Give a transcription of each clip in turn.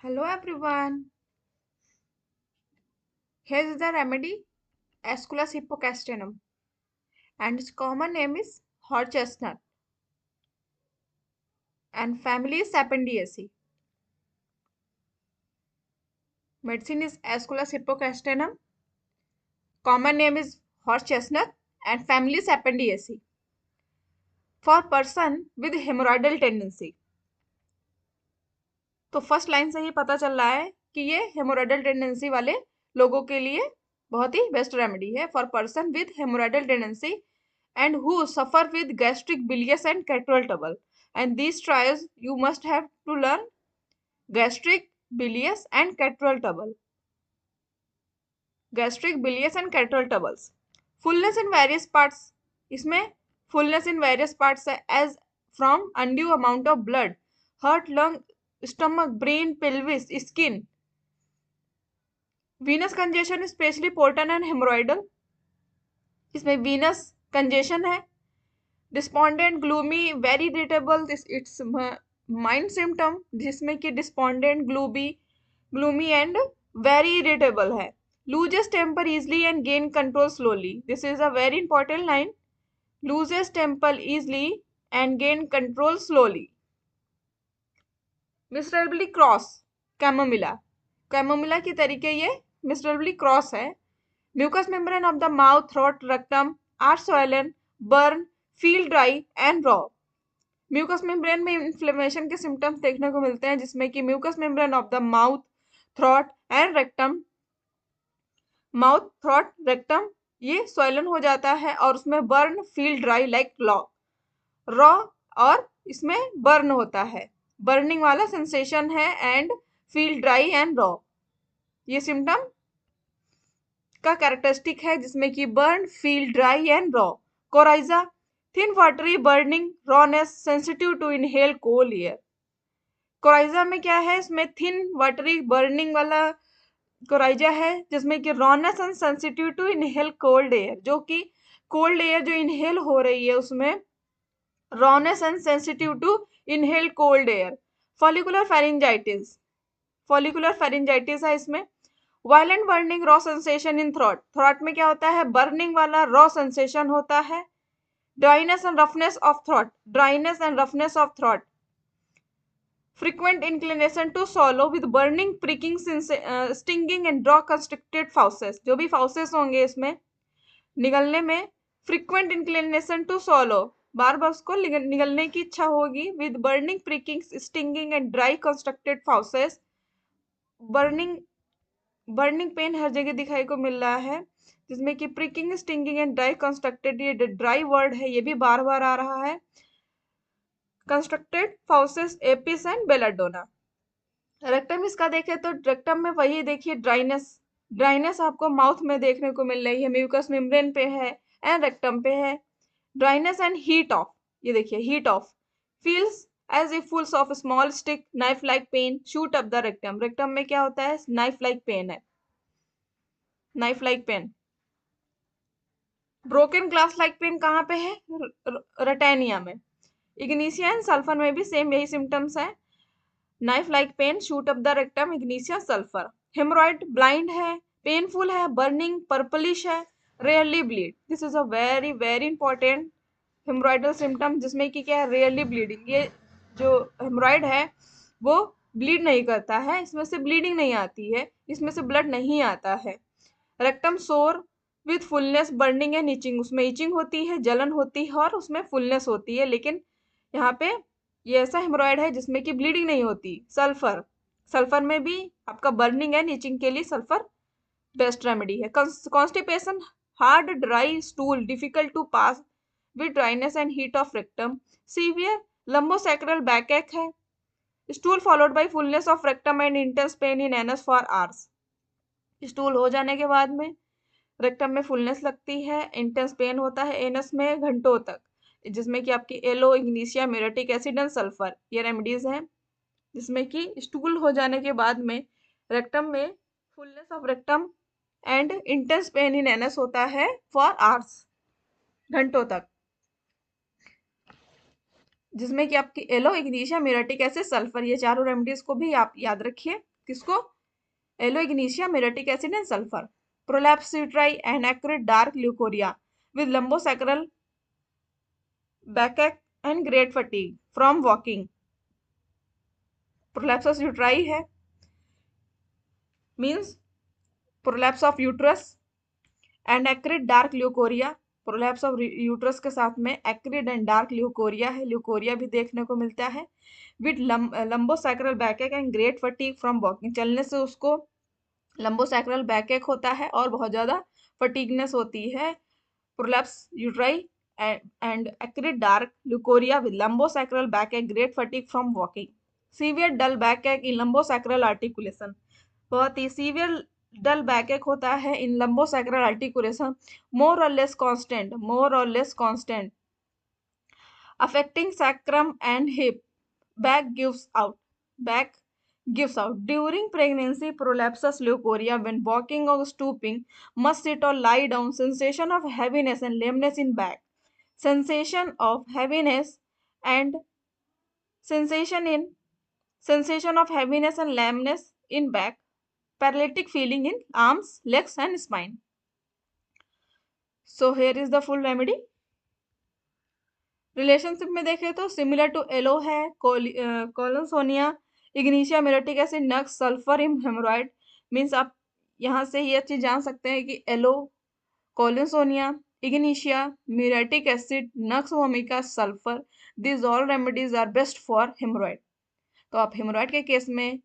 Hello everyone. Here is the remedy Aesculus hippocastanum and its common name is horse chestnut and family is Sapondiaceae. Medicine is Aesculus hippocastanum, common name is horse chestnut and family is Sapondiaceae. For person with hemorrhoidal tendency. तो first line से ही पता चल रहा है कि ये हेमोरॉइडल tendency वाले लोगों के लिए बहुत ही बेस्ट रेमेडी है for person with hemorrhoidal tendency and who suffer with gastric bilious and catral trouble, and these trials you must have to learn gastric bilious and catral trouble. Gastric bilious and catral troubles. Fullness in various parts. इसमें fullness in various parts है as from undue amount of blood, heart, lung, stomach, brain, pelvis, skin. Venous congestion especially potent and hemorrhoidal. इसमें venous congestion है. Despondent gloomy very irritable it's mind symptom जिसमें कि despondent gloomy and very irritable है. Loses temper easily and gain control slowly. This is a very important line. Loses temper easily and gain control slowly. Miserably cross chamomilla की तरीके ये miserably cross है. Mucus membrane of the mouth, throat, rectum are swollen, burn, feel dry and raw. Mucus membrane में inflammation के symptoms देखने को मिलते हैं जिसमें कि mucous membrane of the mouth, throat and rectum ये swollen हो जाता है और उसमें burn, feel dry like raw और इसमें बर्न होता है, बर्निंग वाला सेंसेशन है and feel dry and raw ये सिम्टम का कैरेक्टरिस्टिक है जिसमें कि burn, feel dry and raw. Coryza thin watery burning rawness sensitive to inhale cold air. Coryza में क्या है, इसमें थिन वाटरी बर्निंग वाला कोराइजा है जिसमें कि rawness and sensitive to inhale cold air, जो कि कोल्ड एयर जो इनहेल हो रही है उसमें rawness and sensitive to inhale cold air. Follicular pharyngitis है इसमें. Violent burning raw sensation in throat में क्या होता है, बर्निंग वाला रॉ सेंसेशन होता है. Dryness and roughness of throat. Frequent inclination to swallow with burning, pricking, stinging and dry constricted fauces. जो भी फाउसेस होंगे इसमें निगलने में फ्रीक्वेंट इंक्लिनेशन टू सॉलो, बार बार उसको निगलने की इच्छा होगी. With burning, pricking, stinging and dry constricted fauces. Burning pain हर जगह दिखाई को मिल रहा है जिसमें कि pricking, stinging and dry constricted, ये ड्राई वर्ड है, ये भी बार बार आ रहा है. Constricted fauces, apis and belladonna. Rectum इसका देखें तो रेक्टम में वही देखिए ड्राइनेस आपको माउथ में देखने को मिल रही है, म्यूकस मेम्ब्रेन पे है एंड रेक्टम पे है. ड्राइनेस एंड हीट ऑफ, ये देखिए heat of. Feels as if full of small stick, knife like pain shoot up the rectum. Rectum में क्या होता है, नाइफ लाइक पेन है, knife like pain. Broken glass like pain कहाँ पे है, रेटेनिया में. इग्निशिया एंड सल्फर में भी सेम यही सिम्टम्स है. Knife like pain shoot up the rectum, ignatia, sulphur. Hemorrhoid blind है, पेनफुल है, बर्निंग, पर्पलिश है, rarely bleed. This is a very very important hemorrhoidal symptom जिसमें कि क्या है, रेयरली ब्लीडिंग. ये जो हेमोरॉइड है वो ब्लीड नहीं करता है, इसमें से ब्लीडिंग नहीं आती है, इसमें से ब्लड नहीं आता है. Rectum sore with fullness, burning and etching. उसमें इचिंग होती है, जलन होती है और उसमें फुलनेस होती है, लेकिन यहाँ पे ये ऐसा हेमोरॉइड है जिसमें कि ब्लीडिंग नहीं होती. सल्फर में भी आपका बर्निंग एंड इचिंग के लिए सल्फर बेस्ट रेमेडी है. Constipation, hard dry stool difficult to pass with dryness and heat of rectum. Severe lumbosacral backache है. Stool followed by fullness of rectum and intense pain in anus for hours. Stool हो जाने के बाद में rectum में fullness लगती है, intense pen होता है एनस में घंटों तक, जिसमें कि आपकी aloe, ignatia, muriatic acid and sulphur ये रेमेडीज हैं जिसमें कि स्टूल हो जाने के बाद में रेक्टम में fullness of rectum and intense pain in anus होता है फॉर आवर्स, घंटों तक, जिसमें कि आपकी aloe, ignatia, muriatic acid, sulphur ये चारों रेमेडीज को भी आप याद रखिए. किसको? Aloe ignatia, muriatic acid and sulphur. Prolapse uteri and acrid dark leucorrhoea with lumbosacral backache and great fatigue from walking. Prolapsus uteri है, means prolapse of uterus and acrid dark leukorrhea. Prolapse of uterus के साथ में acrid and dark leucorrhoea है, leucorrhoea भी देखने को मिलता है. With lumbosacral backache and great fatigue from walking. चलने से उसको लंबोसैक्रल बैकएक होता है और बहुत ज़्यादा फटीगनेस होती है. Prolapse uteri and acrid dark leukorrhea with lumbosacral backache, great fatigue from walking. Severe dull backache in lumbosacral articulation. बहुत ही severe dull backache होता है in lumbosacral articulation, more or less constant, affecting sacrum and hip. Back gives out. During pregnancy, prolapsus leukorrhea when walking or stooping, must sit or lie down. Sensation of heaviness and lameness in back. Sensation of heaviness and lameness in back. Paralytic feeling in arms, legs and spine. So here is the full remedy. Relationship में देखें तो similar to aloe है, collinsonia, ignatia, muriatic acid, nux, sulphur in haemorrhoid. Means आप यहाँ से ये चीज जान सकते हैं कि aloe, collinsonia, ignatia, muriatic acid, nux vomica, sulphur, this all remedies are best for haemorrhoid. तो आप हेमोरॉइड के केस में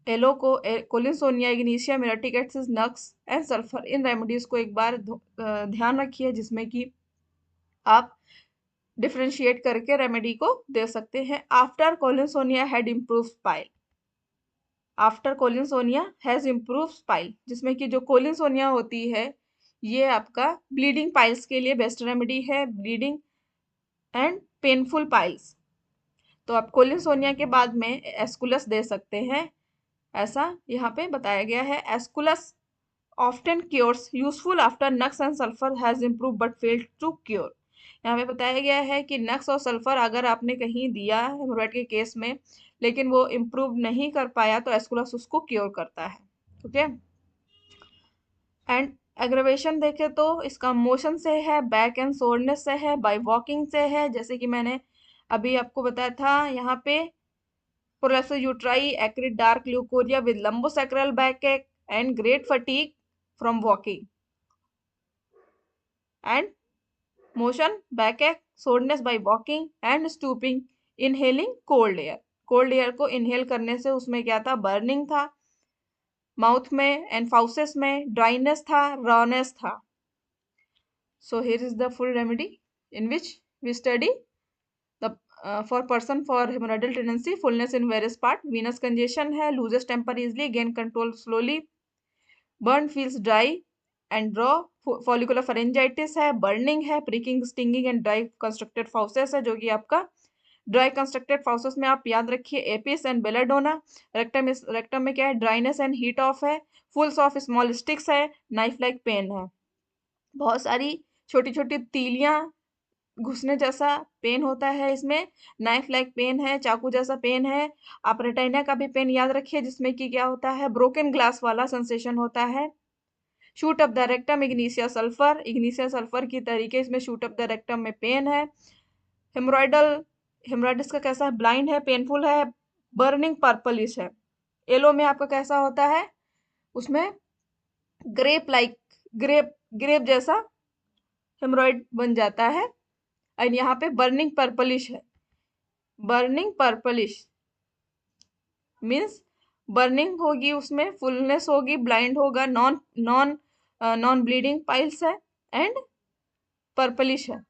एलो को, collinsonia, ignatia, muriatic acid, nux and sulphur, इन रेमेडीज को एक बार ध्यान रखिए, जिसमें कि आप डिफरेंशिएट करके रेमेडी को दे सकते हैं. After Collinsonia had improve pile. After Collinsonia has improve pile, जिसमें कि जो कोलिनसोनिया होती है ये आपका ब्लीडिंग पाइल्स के लिए बेस्ट रेमेडी है, ब्लीडिंग एंड पेनफुल पाइल्स. तो आप कोलिनसोनिया के बाद में एस्कुलस दे सकते हैं, ऐसा यहाँ पे बताया गया है. Aesculus often cures, useful after nux and sulphur has improve but failed to cure. यहाँ पे बताया गया है कि नक्स और सल्फर अगर आपने कहीं दिया हेमोरॉइड के केस में लेकिन वो इम्प्रूव नहीं कर पाया तो एस्कुलस उसको क्योर करता है. ओके. एंड एग्रेवेशन देखे तो इसका मोशन से है, बैक एंड सोरनेस से है, बाय वॉकिंग से है, जैसे कि मैंने अभी आपको बताया था. यहाँ पे prolapse uteri, acrid dark leucorrhoea with lumbosacral backache and great fatigue from walking. And motion, backache, soreness by walking and stooping, inhaling cold air. Cold air को इनहेल करने से उसमें क्या था? बर्निंग था माउथ में एंड फाउसेस में, ड्राइनेस था, रॉनेस था. So here is the full remedy in which we study the for person for haemorrhoidal tendency, fullness in various part, venous congestion है, loses temper easily, gain control slowly, burn feels dry and raw, follicular pharyngitis है, burning है, pricking, stinging and dry constricted fauces है, जो कि आपका dry constricted फाउसेस में आप याद रखिए एपिस एंड बेलाडोना. रेक्टम में क्या है? ड्राइनेस एंड हीट ऑफ है, फुल्स ऑफ स्मॉल स्टिक्स है, नाइफ लाइक पेन है, बहुत सारी छोटी छोटी तीलियां घुसने जैसा पेन होता है इसमें, नाइफ लाइक पेन है, चाकू जैसा पेन है. आप रेटाइना का भी पेन याद रखिए, जिसमें कि क्या होता है? ब्रोकन ग्लास वाला सेंसेशन होता है. Shoot of the rectum, ignatia sulphur की तरीके इसमें शूट ऑफ द रेक्टम में पेन है. हेमोरॉइडिस का कैसा है? ब्लाइंड है, पेनफुल है, बर्निंग पर्पलिश है. येलो में आपका कैसा होता है? उसमें ग्रेप जैसा हेमोरॉइड बन जाता है. और यहाँ पे बर्निंग पर्पलिश है. बर्निंग पर्पलिश मीन्स बर्निंग होगी, उसमें फुलनेस होगी, ब्लाइंड होगा, नॉन ब्लीडिंग पाइल्स है एंड पर्पलिश है.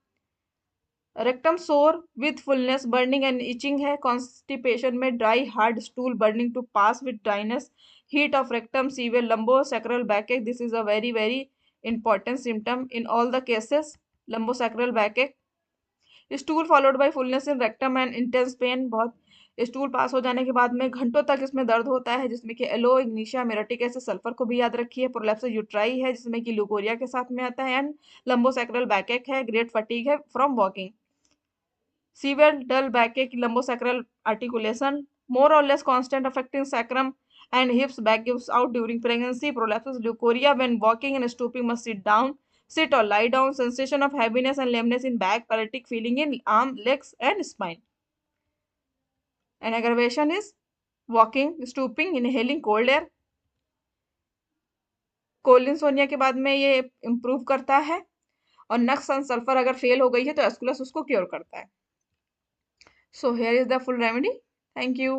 Rectum sore with fullness, burning and itching है. कॉन्स्टिपेशन में dry hard stool, burning to pass with dryness, heat of rectum, severe lumbosacral backache. This is a very very important symptom in all the cases. Lumbosacral backache, stool followed by fullness in rectum and intense pen. बहुत stool pass हो जाने के बाद में घंटों तक इसमें दर्द होता है, जिसमें कि aloe, ignatia, muriatic acid, sulphur को भी याद रखिए. प्रोलैप्स यूट्राई है, जिसमें कि ल्यूकोरिया के साथ में आता है. एंड लंबोसैक्रल बैकएक है, ग्रेट फटीग है from walking. Severe dull backache, lumbosacral articulation, more or less constant affecting sacrum and hips. Back gives out during pregnancy. Prolapsus leukorrhea when walking and stooping must sit or lie down. Sensation of heaviness and lameness in back. Paralytic feeling in arm, legs and spine. And aggravation is walking, stooping, inhaling cold air. Collinsonia के बाद में ये improve करता है और नक्स on sulphur अगर fail हो गई है तो एस्कुलस उसको क्योर करता है. सो here is the full remedy. Thank you.